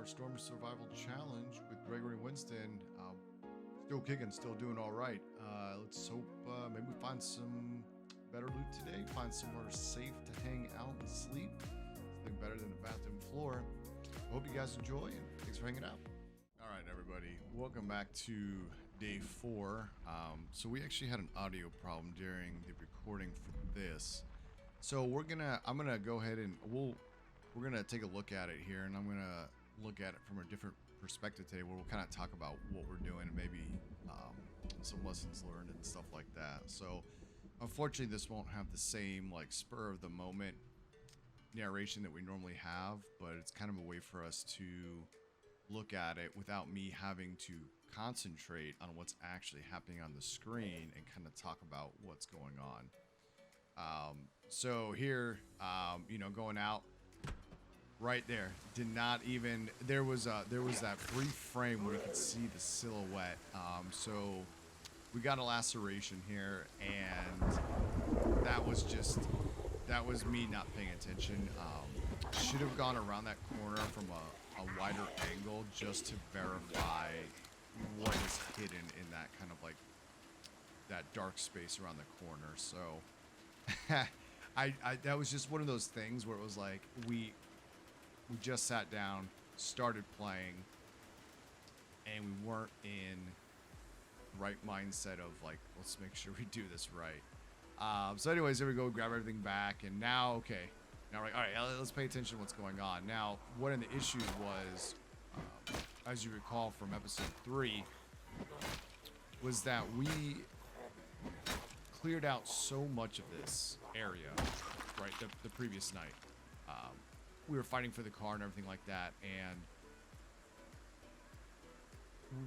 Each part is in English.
Storm Survival Challenge with Gregory Winston. Still kicking, still doing all right. Let's hope maybe we find some better loot today. Find somewhere safe to hang out and sleep. Something better than the bathroom floor. I hope you guys enjoy, and thanks for hanging out. All right, everybody, welcome back to day 4. So we actually had an audio problem during the recording for this. So I'm gonna go ahead and we're gonna take a look at it here, and I'm gonna look at it from a different perspective today, where we'll kind of talk about what we're doing and maybe some lessons learned and stuff like that. So unfortunately, this won't have the same like spur of the moment narration that we normally have, but it's kind of a way for us to look at it without me having to concentrate on what's actually happening on the screen and kind of talk about what's going on. So here, going out right there, did not even, there was that brief frame where you could see the silhouette. So we got a laceration here, and that was me not paying attention. Should have gone around that corner from a wider angle just to verify what is hidden in that kind of like that dark space around the corner. So I that was just one of those things where it was like we just sat down, started playing, and we weren't in the right mindset of like, let's make sure we do this right. So anyways, there we go, grab everything back, and now, okay. Now we're like, all right, let's pay attention to what's going on. Now, one of the issues was, as you recall from episode 3, was that we cleared out so much of this area, right, the previous night. We were fighting for the car and everything like that, and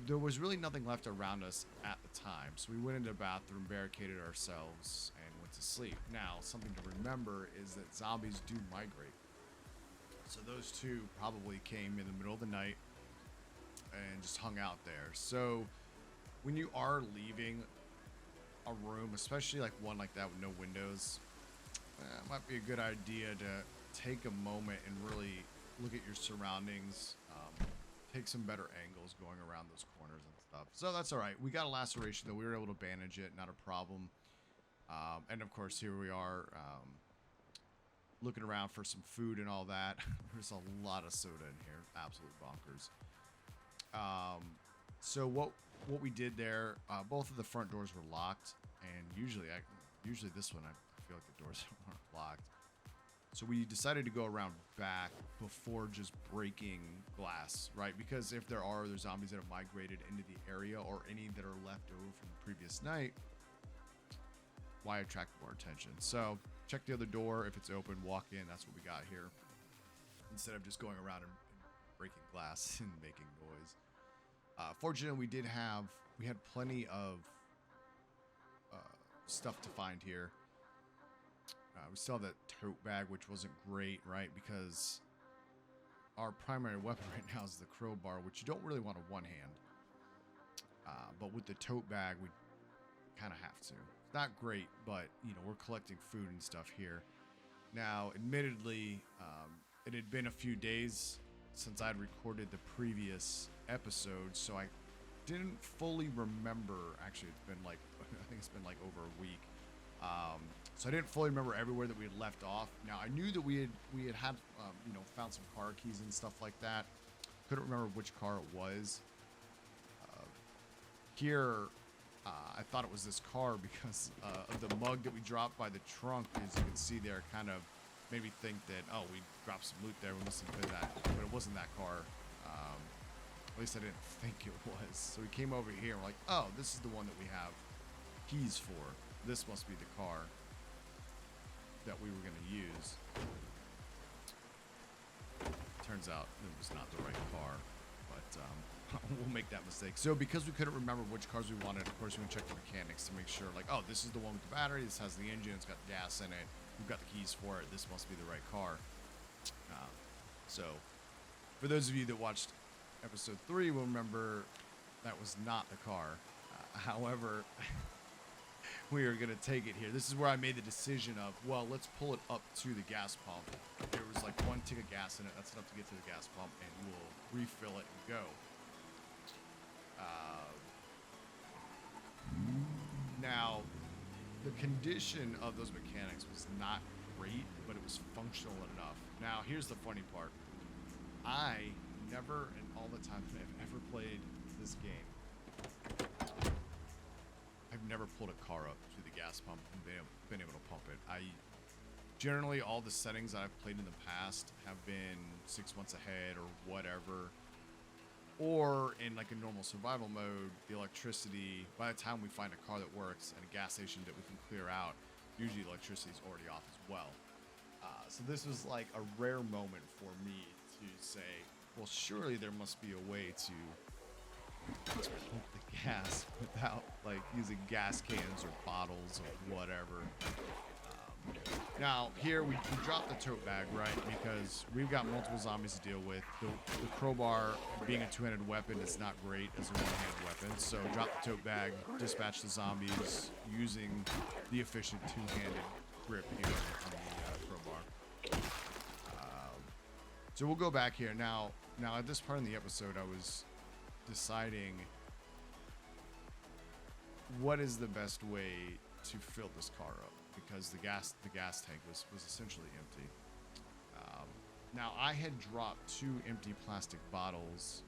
there was really nothing left around us at the time. So we went into the bathroom, barricaded ourselves, and went to sleep. Now, something to remember is that zombies do migrate. So those two probably came in the middle of the night and just hung out there. So when you are leaving a room, especially like one like that with no windows, it might be a good idea to take a moment and really look at your surroundings. Take some better angles going around those corners and stuff. So that's all right. We got a laceration, though. We were able to bandage it. Not a problem. And, of course, here we are looking around for some food and all that. There's a lot of soda in here. Absolute bonkers. So what we did there, both of the front doors were locked. And usually this one, I feel like the doors aren't locked. So we decided to go around back before just breaking glass, right? Because if there are other zombies that have migrated into the area, or any that are left over from the previous night, why attract more attention? So check the other door. If it's open, walk in. That's what we got here. Instead of just going around and breaking glass and making noise. Fortunately, we had plenty of stuff to find here. We still have that tote bag, which wasn't great, right? Because our primary weapon right now is the crowbar, which you don't really want to one-hand. But with the tote bag, we kind of have to. It's not great, but, we're collecting food and stuff here. Now, admittedly, it had been a few days since I'd recorded the previous episode, so I didn't fully remember. Actually, I think it's been like over a week. So I didn't fully remember everywhere that we had left off. Now, I knew that we had found some car keys and stuff like that. Couldn't remember which car it was. Here, I thought it was this car because of the mug that we dropped by the trunk. As you can see there, kind of made me think that, oh, we dropped some loot there. We must have been that, but it wasn't that car. At least I didn't think it was. So we came over here and we're like, oh, this is the one that we have keys for. This must be the car that we were going to use. Turns out it was not the right car, but we'll make that mistake. So because we couldn't remember which cars we wanted, of course, we checked the mechanics to make sure, like, oh, this is the one with the battery. This has the engine. It's got gas in it. We've got the keys for it. This must be the right car. So for those of you that watched episode 3, will remember that was not the car. However, we are going to take it here. This is where I made the decision of, well, let's pull it up to the gas pump. There was like 1 tick of gas in it. That's enough to get to the gas pump, and we'll refill it and go. Now, the condition of those mechanics was not great, but it was functional enough. Now, here's the funny part. I never, in all the time that I've ever played this game, I've never pulled a car up to the gas pump and been able to pump it. Generally, all the settings that I've played in the past have been 6 months ahead or whatever. Or in like a normal survival mode, the electricity, by the time we find a car that works and a gas station that we can clear out, usually electricity is already off as well. So this was like a rare moment for me to say, well, surely there must be a way to pump the gas without like using gas cans or bottles or whatever. Now here we drop the tote bag, right? Because we've got multiple zombies to deal with. The crowbar being a two-handed weapon is not great as a one-handed weapon. So drop the tote bag, dispatch the zombies using the efficient two-handed grip here on the crowbar. So we'll go back here. Now at this part in the episode, I was deciding what is the best way to fill this car up, because the gas tank was essentially empty. Now I had dropped 2 empty plastic bottles,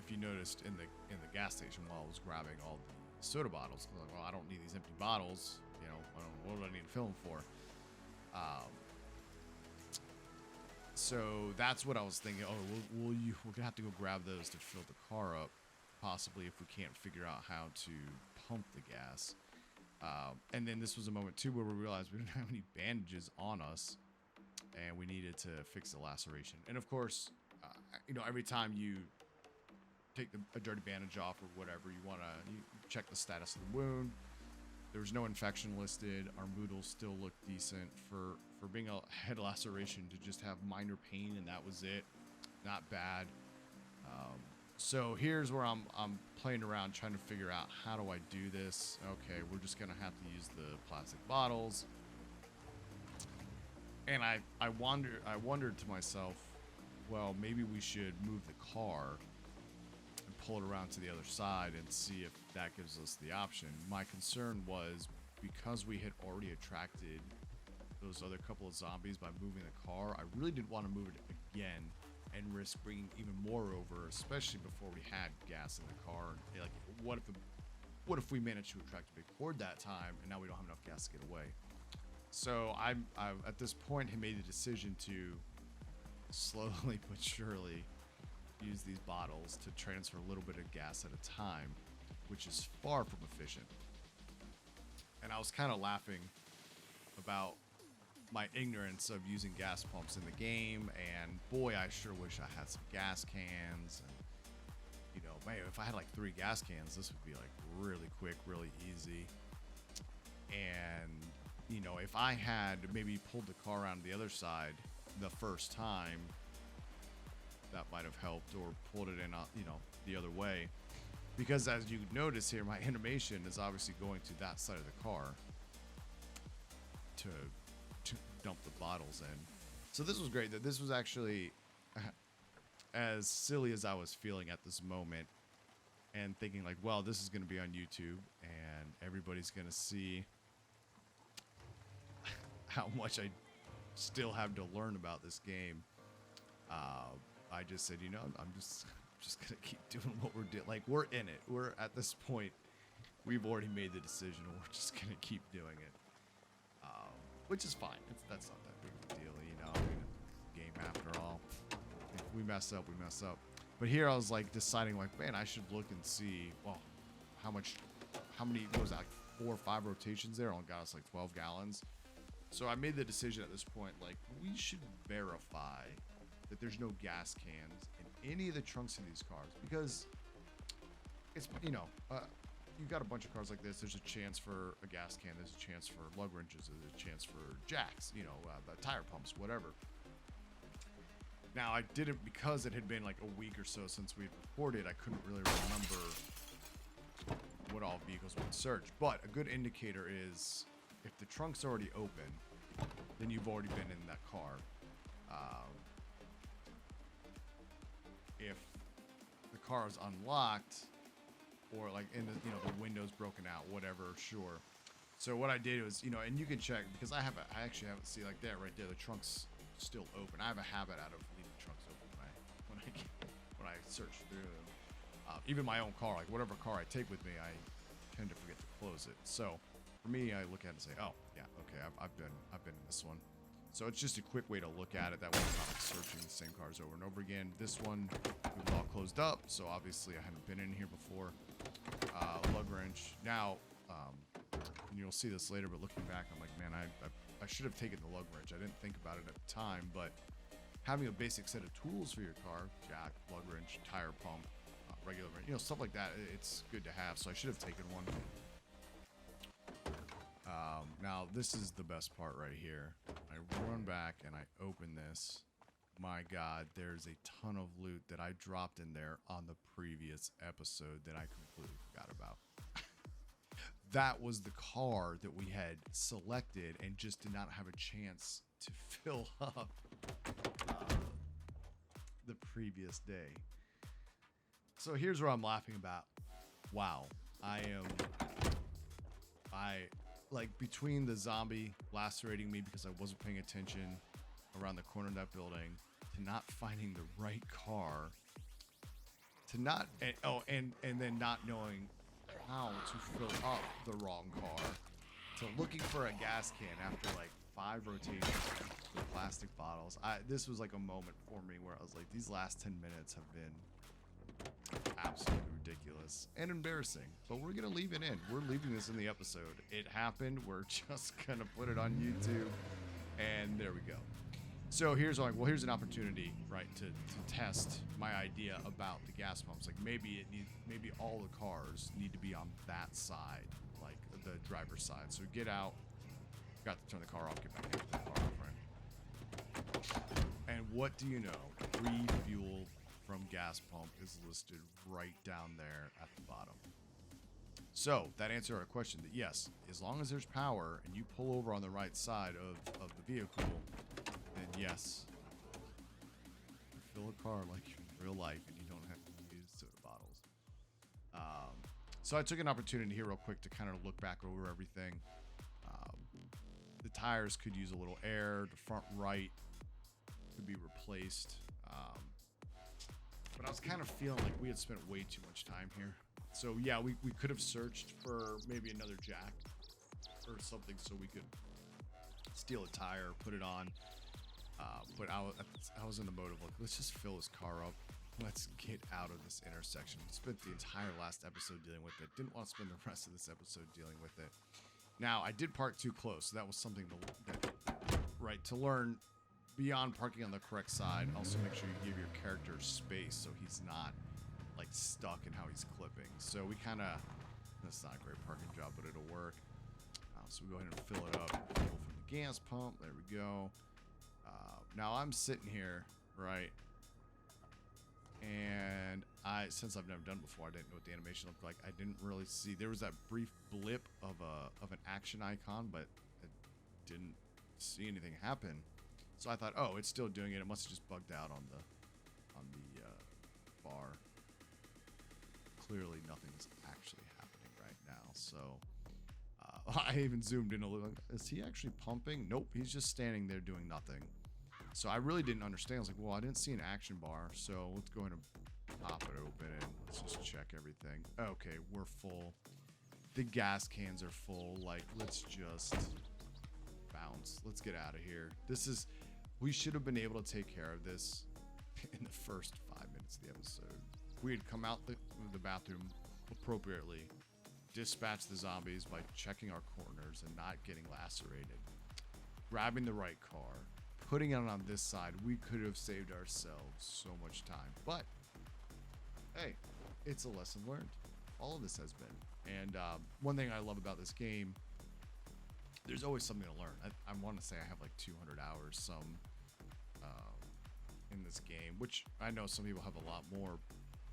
if you noticed, in the gas station while I was grabbing all the soda bottles. I was like, well, I don't need these empty bottles, you know, what do I need to fill them for? So that's what I was thinking. Oh, we're gonna have to go grab those to fill the car up, possibly, if we can't figure out how to pump the gas. And then this was a moment too where we realized we didn't have any bandages on us, and we needed to fix the laceration. And of course, you know, every time you take a dirty bandage off or whatever, you check the status of the wound. There was no infection listed. Our noodles still looked decent for being a head laceration to just have minor pain, and that was it. Not bad. So here's where I'm playing around trying to figure out, how do I do this? Okay, we're just gonna have to use the plastic bottles. And I wondered to myself, well, maybe we should move the car and pull it around to the other side and see if that gives us the option. My concern was, because we had already attracted those other couple of zombies by moving the car, I really didn't want to move it again and risk bringing even more over, especially before we had gas in the car. Like, what if we managed to attract a big horde that time, and now we don't have enough gas to get away? So I at this point had made the decision to slowly but surely use these bottles to transfer a little bit of gas at a time, which is far from efficient. And I was kind of laughing about my ignorance of using gas pumps in the game, and boy, I sure wish I had some gas cans. And you know, man, if I had like 3 gas cans, this would be like really quick, really easy. And you know, if I had maybe pulled the car around the other side the first time, that might have helped, or pulled it in, you know, the other way. Because as you notice here, my animation is obviously going to that side of the car to dump the bottles in. So this was great. That this was actually as silly as I was feeling at this moment, and thinking like, well, this is going to be on YouTube and everybody's going to see how much I still have to learn about this game. I just said, you know, I'm just gonna keep doing what we're doing. Like, we're in it. We're at this point. We've already made the decision, and we're just gonna keep doing it. Which is fine. That's not that big of a deal, you know. I mean, game after all. If we mess up, we mess up. But here I was like deciding, like, man, I should look and see, well, how many, what was that, like 4 or 5 rotations there? Only got us like 12 gallons. So I made the decision at this point, like, we should verify that there's no gas cans in any of the trunks of these cars, because it's, you know, you've got a bunch of cars like this. There's a chance for a gas can. There's a chance for lug wrenches. There's a chance for jacks, you know, tire pumps, whatever. Now, I didn't, because it had been like a week or so since we recorded, I couldn't really remember what all vehicles would search. But a good indicator is if the trunk's already open, then you've already been in that car. If the car is unlocked, or like in the, you know, the window's broken out, whatever, sure. So what I did was, you know, and you can check because I actually have it, see like that right there, the trunk's still open. I have a habit out of leaving trunks open when I search through them. Even my own car, like whatever car I take with me, I tend to forget to close it. So for me, I look at it and say, oh yeah, okay, I've been in this one. So it's just a quick way to look at it. That way I'm not like searching the same cars over and over again. This one, it was all closed up, so obviously I hadn't been in here before. Lug wrench. Now, and you'll see this later, but looking back, I'm like, man, I should have taken the lug wrench. I didn't think about it at the time, but having a basic set of tools for your car, jack, lug wrench, tire pump, regular wrench, you know, stuff like that, it's good to have, so I should have taken one. Now, this is the best part right here. I run back and I open this. My God, there's a ton of loot that I dropped in there on the previous episode that I completely forgot about. That was the car that we had selected and just did not have a chance to fill up the previous day. So here's where I'm laughing about. Wow, like between the zombie lacerating me because I wasn't paying attention around the corner of that building, to not finding the right car, to not and then not knowing how to fill up the wrong car, to looking for a gas can after like 5 rotations with plastic bottles. This was like a moment for me where I was like, these last 10 minutes have been absolutely ridiculous and embarrassing, but we're gonna leave it in. We're leaving this in the episode. It happened. We're just gonna put it on YouTube, and there we go. So here's like, well, here's an opportunity, right, to test my idea about the gas pumps. Like maybe maybe all the cars need to be on that side, like the driver's side. So get out, got to turn the car off, get back into the car, right? And what do you know? Refuel from gas pump is listed right down there at the bottom. So that answered our question that yes, as long as there's power and you pull over on the right side of the vehicle, then yes, fill a car like in real life and you don't have to use soda bottles. So I took an opportunity here real quick to kind of look back over everything. The tires could use a little air. The front right could be replaced. But I was kind of feeling like we had spent way too much time here. So yeah, we could have searched for maybe another jack or something so we could steal a tire, put it on. But I was in the mode of like, let's just fill this car up. Let's get out of this intersection. Spent the entire last episode dealing with it. Didn't want to spend the rest of this episode dealing with it. Now, I did park too close. So that was something to learn. Beyond parking on the correct side, also make sure you give your character space so he's not like stuck in how he's clipping. So we kind of, that's not a great parking job, but it'll work. So we go ahead and fill it up. Fill from the gas pump. There we go. Now I'm sitting here, right? And since I've never done it before, I didn't know what the animation looked like. I didn't really see. There was that brief blip of an action icon, but I didn't see anything happen. So I thought, oh, it's still doing it. It must have just bugged out on the bar. Clearly, nothing's actually happening right now. So I even zoomed in a little. Is he actually pumping? Nope, he's just standing there doing nothing. So I really didn't understand. I was like, well, I didn't see an action bar. So let's go ahead and pop it open and let's just check everything. Okay, we're full. The gas cans are full. Like, let's just bounce. Let's get out of here. We should have been able to take care of this in the first 5 minutes of the episode. We had come out the bathroom appropriately, dispatched the zombies by checking our corners and not getting lacerated, grabbing the right car, putting it on this side. We could have saved ourselves so much time. But, hey, it's a lesson learned. All of this has been. And one thing I love about this game, there's always something to learn. I want to say I have like 200 hours in this game, which I know some people have a lot more,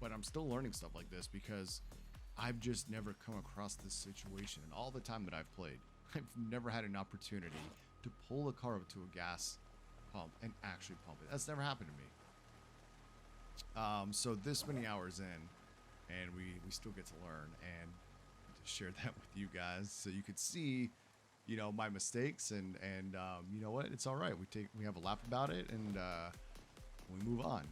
but I'm still learning stuff like this because I've just never come across this situation in all the time that I've played. I've never had an opportunity to pull a car up to a gas pump and actually pump it. That's never happened to me. So this many hours in, and we still get to learn and to share that with you guys, so you could see, you know, my mistakes, and you know what, it's all right. We have a laugh about it, and we move on.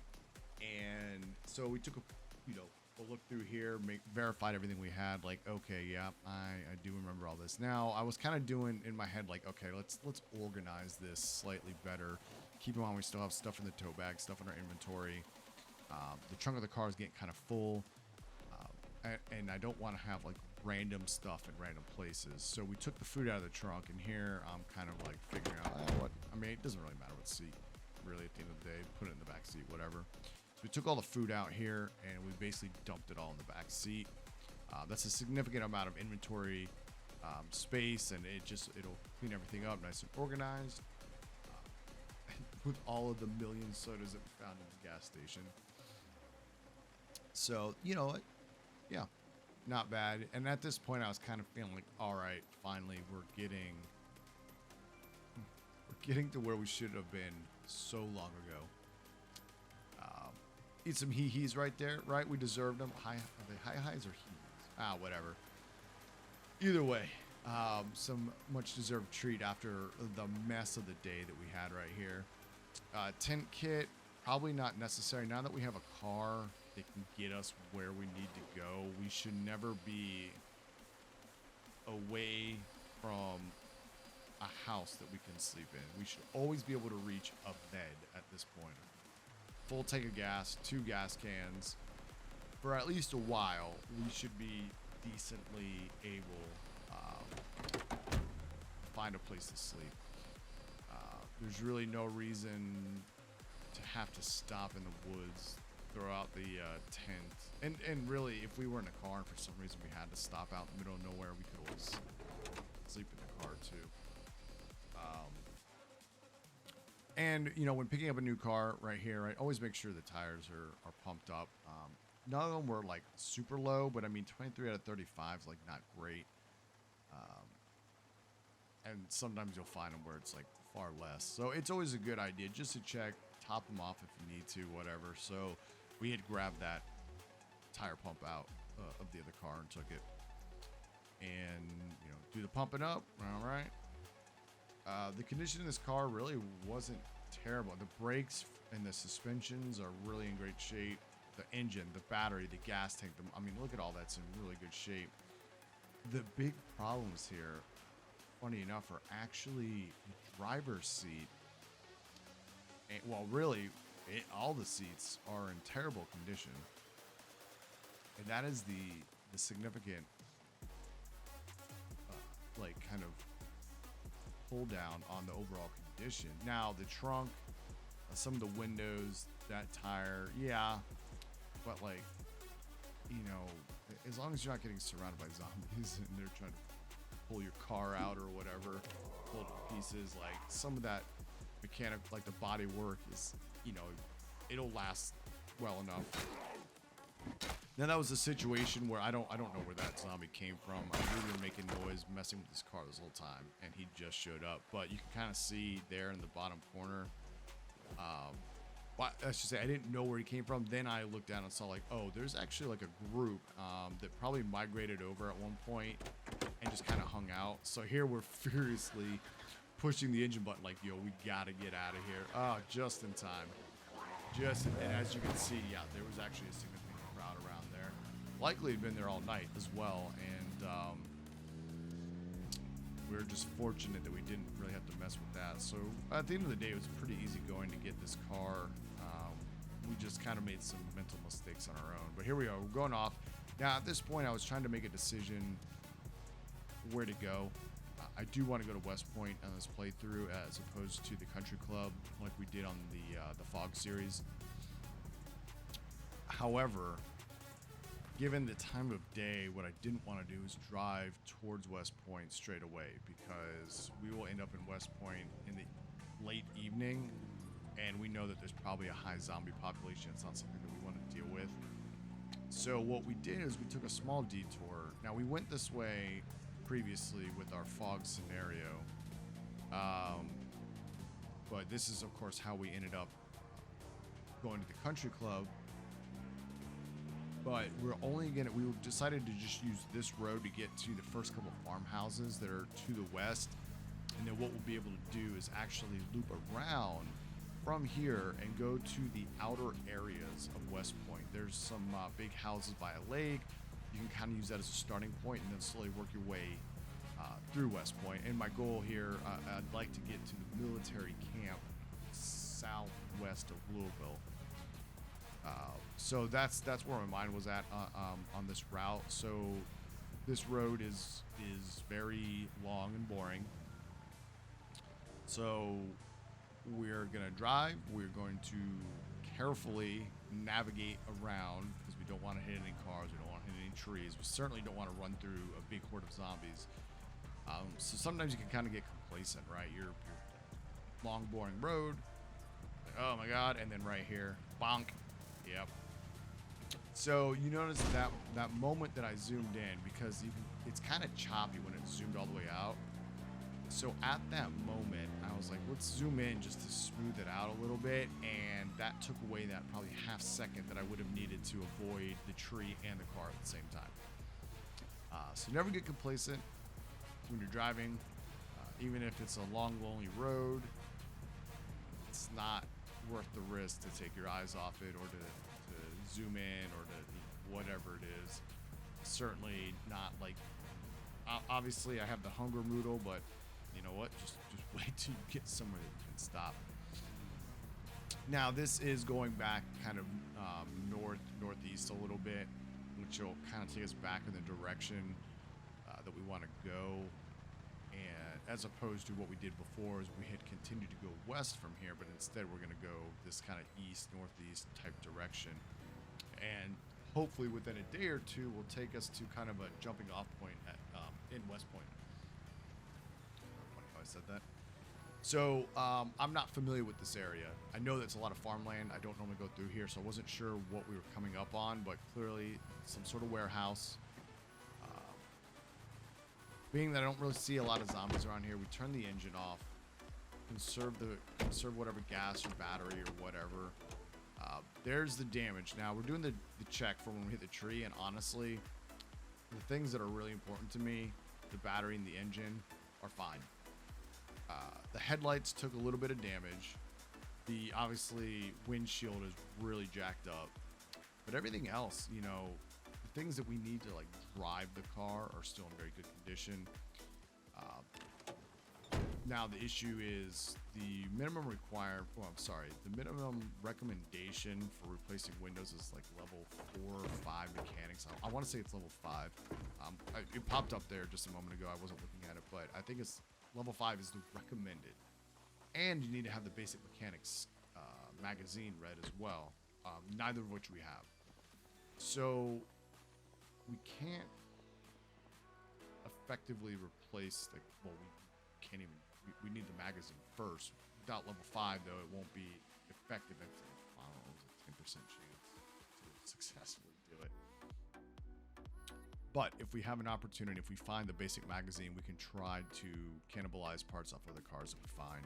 And so we took a, you know, a look through here, verified everything we had. Like, okay, yeah, I do remember all this. Now I was kind of doing in my head, like, okay, let's organize this slightly better. Keep in mind we still have stuff in the tow bag, stuff in our inventory. The trunk of the car is getting kind of full, and I don't want to have like random stuff in random places. So we took the food out of the trunk, and here I'm kind of like figuring out what. I mean, it doesn't really matter what seat, really, at the end of the day. Put it in the back seat, whatever. So we took all the food out here, and we basically dumped it all in the back seat. That's a significant amount of inventory space, and it'll clean everything up nice and organized. With all of the million sodas that we found in the gas station. So, you know, yeah, not bad. And at this point, I was kind of feeling like, all right, finally, we're getting to where we should have been so long ago. Eat some hee-hees right there, right? We deserved them. Are they high-highs or hee-hees? Whatever. Either way, some much-deserved treat after the mess of the day that we had right here. Tent kit, probably not necessary. Now that we have a car that can get us where we need to go, we should never be away from a house that we can sleep in. We should always be able to reach a bed at this point. Full tank of gas, 2 gas cans. For at least a while, we should be decently able to find a place to sleep. There's really no reason to have to stop in the woods, throw out the tent. And really, if we were in a car and for some reason we had to stop out in the middle of nowhere, we could always sleep in the car too. And, you know, when picking up a new car right here, I always make sure the tires are pumped up. None of them were like super low, but I mean, 23 out of 35 is like not great. And sometimes you'll find them where it's like far less. So it's always a good idea just to check, top them off if you need to, whatever. So we had grabbed that tire pump out of the other car and took it. And, you know, do the pumping up. All right. The condition in this car really wasn't terrible. The brakes and the suspensions are really in great shape. The engine, the battery, the gas tank. I mean, look at all that's in really good shape. The big problems here, funny enough, are actually the driver's seat. And, well, really, all the seats are in terrible condition. And that is the significant, like, kind of pull down on the overall condition. Now, the trunk, some of the windows, that tire, yeah. But, like, you know, as long as you're not getting surrounded by zombies and they're trying to pull your car out or whatever, pull it to pieces, like, some of that mechanic, like the body work is, you know, it'll last well enough. Now that was a situation where I don't know where that zombie came from. I knew we were making noise, messing with this car this whole time, and he just showed up. But you can kind of see there in the bottom corner. Well, I should say I didn't know where he came from. Then I looked down and saw like, oh, there's actually like a group that probably migrated over at one point and just kind of hung out. So here we're furiously pushing the engine button like, yo, we gotta get out of here. Oh, just in time. And as you can see, yeah, there was actually a significant crowd around there. Likely had been there all night as well, and we were just fortunate that we didn't really have to mess with that. So at the end of the day, it was pretty easy going to get this car. We just kind of made some mental mistakes on our own. But here we are, we're going off. Now at this point, I was trying to make a decision where to go. I do want to go to West Point on this playthrough as opposed to the Country Club like we did on the Fog series. However, given the time of day, what I didn't want to do is drive towards West Point straight away, because we will end up in West Point in the late evening, and we know that there's probably a high zombie population. It's not something that we want to deal with. So what we did is we took a small detour. Now we went this way previously with our fog scenario. But this is of course how we ended up going to the country club. But we decided to just use this road to get to the first couple of farmhouses that are to the west. And then what we'll be able to do is actually loop around from here and go to the outer areas of West Point. There's some big houses by a lake. You can kind of use that as a starting point and then slowly work your way through West Point. And my goal here, I'd like to get to the military camp southwest of Louisville. So that's where my mind was at on this route. So this road is very long and boring. So we're gonna drive. We're going to carefully navigate around because we don't want to hit any cars. We don't want to hit any trees. We certainly don't want to run through a big horde of zombies. So sometimes you can kind of get complacent, right? You're long, boring road. Like, oh my God! And then right here, bonk. Yep. So you notice that moment that I zoomed in because it's kind of choppy when it's zoomed all the way out. So at that moment, I was like, let's zoom in just to smooth it out a little bit. And that took away that probably half second that I would have needed to avoid the tree and the car at the same time. So never get complacent when you're driving. Even if it's a long, lonely road, it's not worth the risk to take your eyes off it or to zoom in or to whatever it is. Certainly not like, obviously I have the hunger moodle, but you know what? Just wait till you get somewhere that you can stop. Now this is going back kind of northeast a little bit, which will kind of take us back in the direction that we want to go. And as opposed to what we did before, is we had continued to go west from here, but instead we're going to go this kind of northeast type direction. And hopefully within a day or two, will take us to kind of a jumping off point in West Point. Said that. So I'm not familiar with this area. I know that's a lot of farmland. I don't normally go through here, so I wasn't sure what we were coming up on, but clearly some sort of warehouse. Being that I don't really see a lot of zombies around here, we turn the engine off, conserve whatever gas or battery or whatever. There's the damage. Now we're doing the check for when we hit the tree, and honestly, the things that are really important to me, the battery and the engine, are fine. The headlights took a little bit of damage. The obviously windshield is really jacked up, but everything else, you know, the things that we need to like drive the car are still in very good condition. Now the issue is the minimum recommendation for replacing windows is like level 4 or 5 mechanics. I want to say it's level 5. It popped up there just a moment ago. I wasn't looking at it, but I think it's level 5 is the recommended. And you need to have the basic mechanics magazine read as well, neither of which we have. So we can't effectively replace the, well, we can't even, we need the magazine first. Without level 5 though, it won't be effective until, I don't know, there's a 10% chance to successfully do it. But if we have an opportunity, if we find the basic magazine, we can try to cannibalize parts off other cars that we find.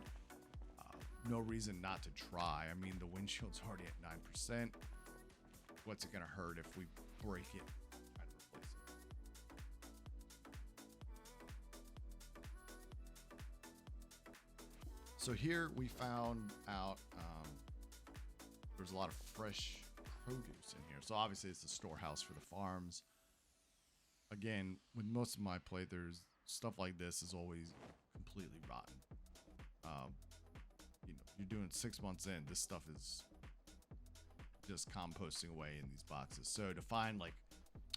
No reason not to try. I mean, the windshield's already at 9%. What's it gonna hurt if we break it and try to replace it? So here we found out there's a lot of fresh produce in here. So obviously it's the storehouse for the farms. Again, with most of my playthroughs, stuff like this is always completely rotten. You know, you're doing 6 months in, this stuff is just composting away in these boxes. So to find like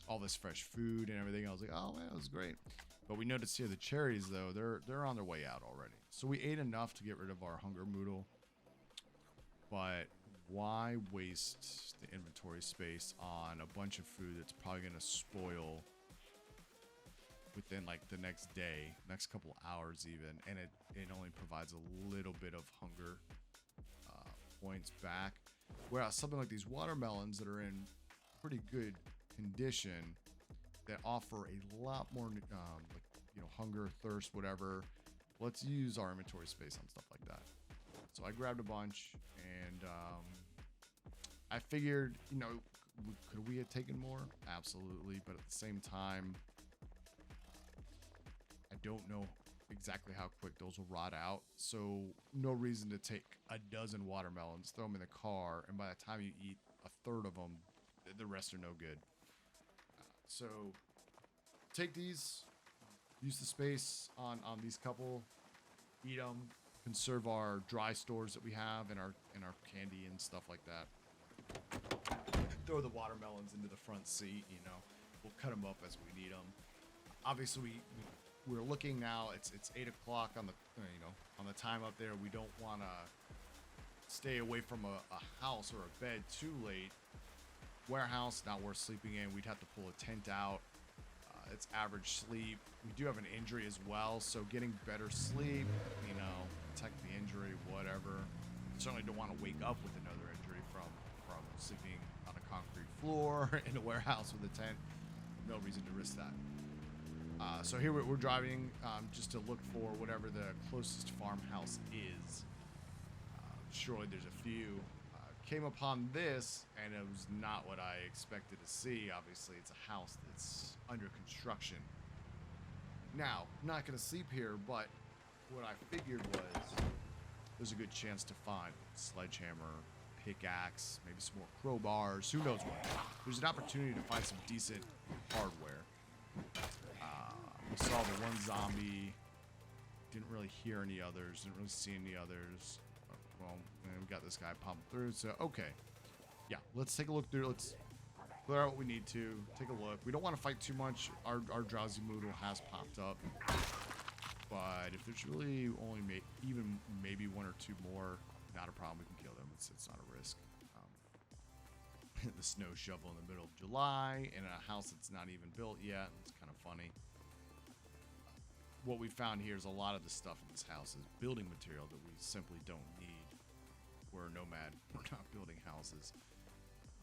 all this fresh food and everything, I was like, oh man, that was great. But we noticed here the cherries though, they're on their way out already. So we ate enough to get rid of our hunger moodle. But why waste the inventory space on a bunch of food that's probably gonna spoil within like the next day, next couple hours even, and it only provides a little bit of hunger points back. Whereas something like these watermelons that are in pretty good condition that offer a lot more, like, hunger, thirst, whatever. Let's use our inventory space on stuff like that. So I grabbed a bunch, and I figured, could we have taken more? Absolutely. But at the same time, I don't know exactly how quick those will rot out. So no reason to take a dozen watermelons, throw them in the car, and by the time you eat a third of them, the rest are no good. So take these, use the space on these couple, eat them, conserve our dry stores that we have and our candy and stuff like that. Throw the watermelons into the front seat. We'll cut them up as we need them. Obviously, we're looking now. It's 8 o'clock on the on the time up there. We don't want to stay away from a house or a bed too late. Warehouse, not worth sleeping in. We'd have to pull a tent out. It's average sleep. We do have an injury as well, so getting better sleep, protect the injury, whatever. Certainly don't want to wake up with another injury from sleeping on a concrete floor in a warehouse with a tent. No reason to risk that. So here we're driving just to look for whatever the closest farmhouse is. Surely there's a few. Came upon this, and it was not what I expected to see. Obviously, it's a house that's under construction. Now, not going to sleep here, but what I figured was there's a good chance to find sledgehammer, pickaxe, maybe some more crowbars, who knows what. There's an opportunity to find some decent hardware. We saw the one zombie, didn't really hear any others, didn't really see any others. Well, and we got this guy pumped through, so okay. Yeah, let's take a look through. Let's clear out what we need to. Take a look. We don't want to fight too much. Our drowsy moodle has popped up. But if there's really only even maybe one or two more, not a problem. We can kill them. It's not a risk. The snow shovel in the middle of July in a house that's not even built yet. It's kind of funny. What we found here is a lot of the stuff in this house is building material that we simply don't need. We're a nomad. We're not building houses.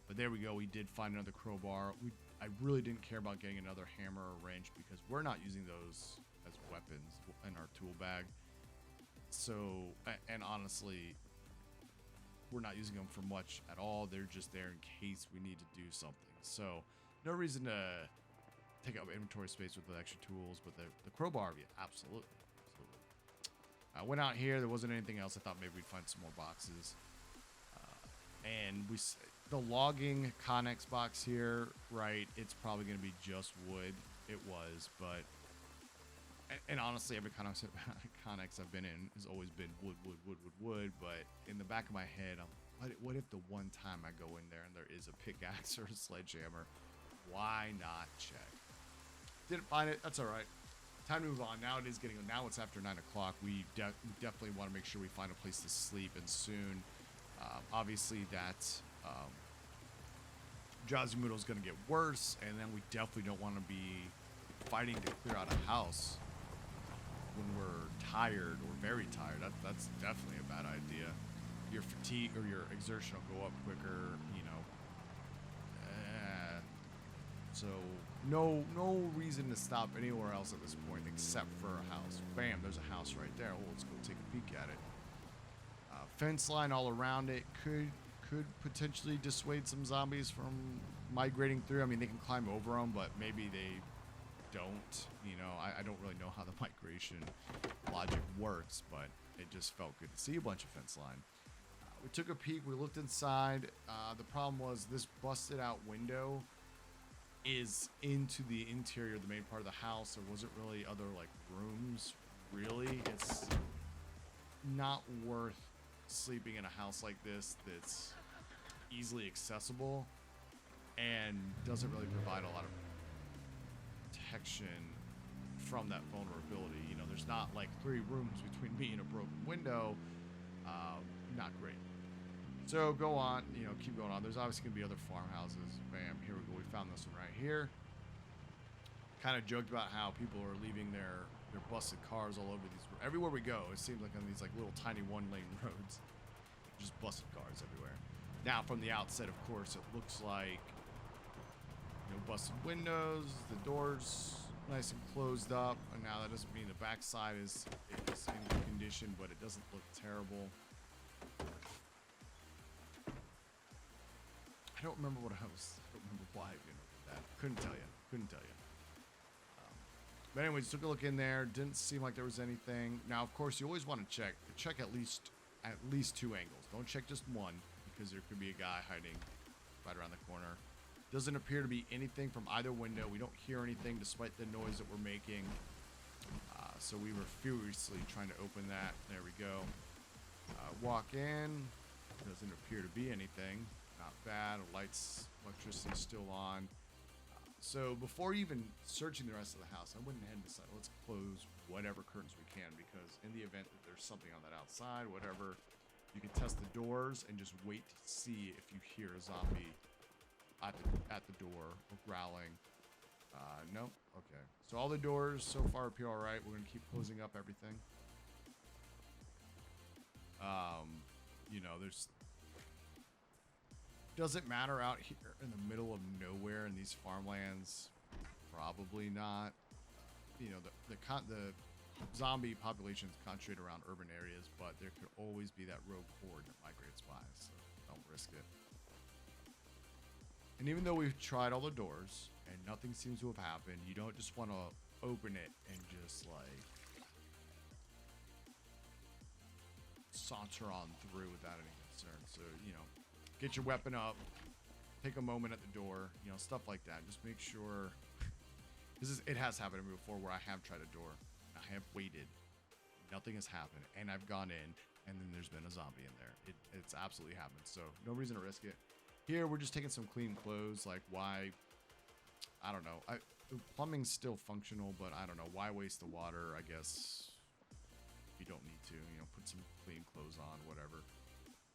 But there we go. We did find another crowbar. I really didn't care about getting another hammer or wrench because we're not using those as weapons in our tool bag. So, and honestly, we're not using them for much at all. They're just there in case we need to do something. So, no reason to take up inventory space with the extra tools, but the crowbar, yeah, absolutely. I went out here. There wasn't anything else. I thought maybe we'd find some more boxes. And the logging Connex box here, right? It's probably going to be just wood. It was, but and honestly, every Connex I've been in has always been wood. But in the back of my head, what if the one time I go in there and there is a pickaxe or a sledgehammer? Why not check? Didn't find it. That's all right. Time to move on. Now it's after 9 o'clock. We definitely want to make sure we find a place to sleep, and soon. Obviously, that drowsy moodle is going to get worse, and then we definitely don't want to be fighting to clear out a house when we're tired or very tired. That's definitely a bad idea. Your fatigue or your exertion will go up quicker. So no reason to stop anywhere else at this point except for a house. Bam, there's a house right there. Oh, let's go take a peek at it. Fence line all around it could potentially dissuade some zombies from migrating through. I mean, they can climb over them, but maybe they don't. I don't really know how the migration logic works, but it just felt good to see a bunch of fence line. We took a peek. We looked inside. The problem was this busted out window is into the interior, the main part of the house. There wasn't really other rooms. Really, it's not worth sleeping in a house like this that's easily accessible and doesn't really provide a lot of protection from that vulnerability. There's not 3 rooms between me and a broken window. Not great. So go on, keep going on. There's obviously going to be other farmhouses. Bam, here we go. We found this one right here. Kind of joked about how people are leaving their busted cars all over these. Everywhere we go, it seems like on these little tiny 1-lane roads. Just busted cars everywhere. Now from the outset, of course, it looks like busted windows, the doors nice and closed up. And now that doesn't mean the backside is in good condition, but it doesn't look terrible. I don't remember what I don't remember why, that. Couldn't tell you. But anyways, took a look in there. Didn't seem like there was anything. Now, of course, you always want to check at least 2 angles. Don't check just one, because there could be a guy hiding right around the corner. Doesn't appear to be anything from either window. We don't hear anything despite the noise that we're making. So we were furiously trying to open that. There we go. Walk in. Doesn't appear to be anything. Not bad. Electricity still on. So before even searching the rest of the house, I went ahead and decided, let's close whatever curtains we can, because in the event that there's something on that outside, whatever, you can test the doors and just wait to see if you hear a zombie at the door or growling. No? Okay. So all the doors so far appear all right. We're going to keep closing up everything. There's... Doesn't matter out here in the middle of nowhere in these farmlands. Probably not. The zombie populations concentrate around urban areas, but there could always be that rogue horde that migrates by, so don't risk it. And even though we've tried all the doors and nothing seems to have happened, you don't just want to open it and just like saunter on through without any concern. So, get your weapon up, take a moment at the door, stuff like that. Just make sure. It has happened to me before where I have tried a door, I have waited, nothing has happened, and I've gone in, and then there's been a zombie in there. It's absolutely happened, so no reason to risk it. Here, we're just taking some clean clothes. Like, why? I don't know. The plumbing's still functional, but I don't know. Why waste the water? I guess you don't need to. Put some clean clothes on, whatever.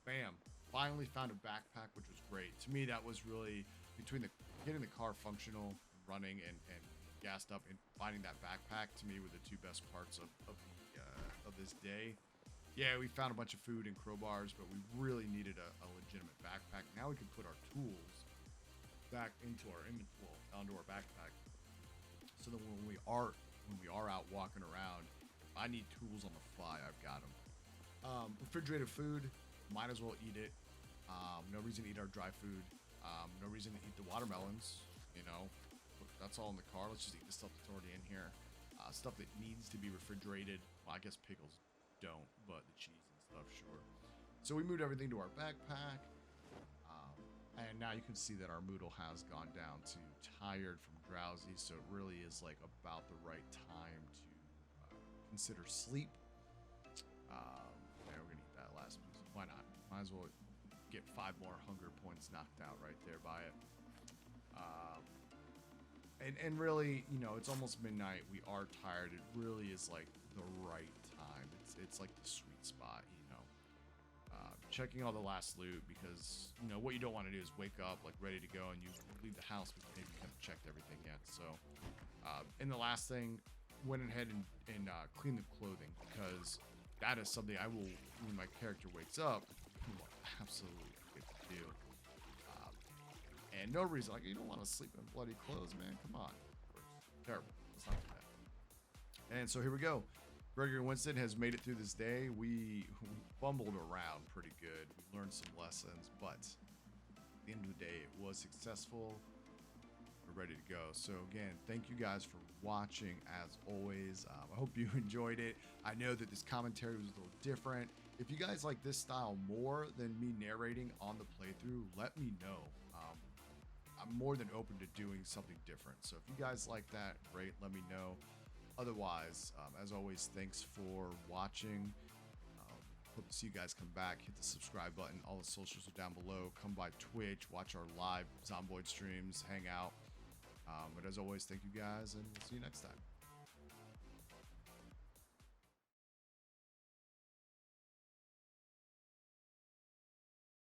Bam. Finally found a backpack, which was great. To me, that was really, between getting the car functional, running, and gassed up, and finding that backpack, to me, were the 2 best parts of this day. Yeah, we found a bunch of food and crowbars, but we really needed a legitimate backpack. Now we can put our tools back into our inventory, onto our backpack, so that when we are out walking around, if I need tools on the fly, I've got them. Refrigerated food, might as well eat it. No reason to eat our dry food. No reason to eat the watermelons. That's all in the car. Let's just eat the stuff that's already in here. Stuff that needs to be refrigerated. Well, I guess pickles don't, but the cheese and stuff, sure. So we moved everything to our backpack. And now you can see that our moodle has gone down to tired from drowsy. So it really is like about the right time to consider sleep. We're gonna eat that last piece. Why not? Might as well get 5 more hunger points knocked out right there by it. And really, it's almost midnight. We are tired. It really is like the right time. It's like the sweet spot, checking all the last loot, because what you don't want to do is wake up like ready to go and you leave the house but maybe you haven't checked everything yet. So and the last thing, went ahead and cleaned the clothing, because that is something I will, when my character wakes up, will absolutely get to do. And no reason, like, you don't want to sleep in bloody clothes, man. Come on. Terrible. Let's not do that. And so here we go. Gregory Winston has made it through this day. We fumbled around pretty good. We learned some lessons, but at the end of the day, it was successful. We're ready to go. So again, thank you guys for watching as always. I hope you enjoyed it. I know that this commentary was a little different. If you guys like this style more than me narrating on the playthrough, let me know. I'm more than open to doing something different. So if you guys like that, great, let me know. Otherwise, as always, thanks for watching. Hope to see you guys come back. Hit the subscribe button. All the socials are down below. Come by Twitch, watch our live Zomboid streams, hang out. But as always, thank you guys, and we'll see you next time.